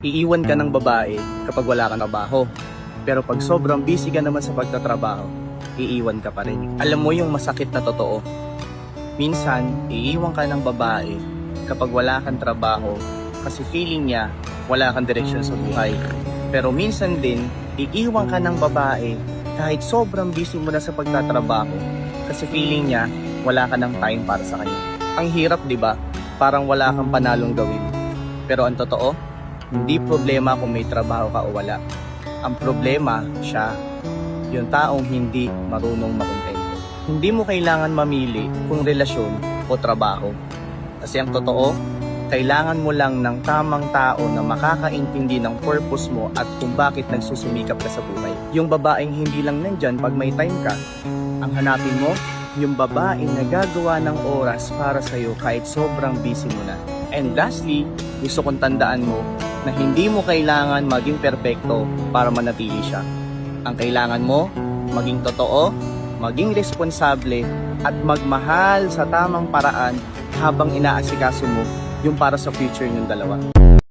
Iiwan ka ng babae kapag wala kang trabaho. Pero pag sobrang busy ka naman sa pagtatrabaho, iiwan ka pa rin. Alam mo yung masakit na totoo. Minsan, iiwan ka ng babae kapag wala kang trabaho kasi feeling niya wala kang direksyon sa buhay. Pero minsan din, iiwan ka ng babae kahit sobrang busy mo na sa pagtatrabaho kasi feeling niya wala ka ng time para sa kanya. Ang hirap, di ba? Parang wala kang panalong gawin. Pero ang totoo, hindi problema kung may trabaho ka o wala. Ang problema, siya, yung taong hindi marunong makontento. Hindi mo kailangan mamili kung relasyon o trabaho. Kasi ang totoo, kailangan mo lang ng tamang tao na makakaintindi ng purpose mo at kung bakit nagsusumikap ka sa buhay. Yung babaeng hindi lang nandyan pag may time ka, ang hanapin mo, yung babaeng nagagawa ng oras para sa'yo kahit sobrang busy mo na. And lastly, gusto kong tandaan mo na hindi mo kailangan maging perpekto para manatili siya. Ang kailangan mo, maging totoo, maging responsable, at magmahal sa tamang paraan habang inaasikaso mo yung para sa future niyong dalawa.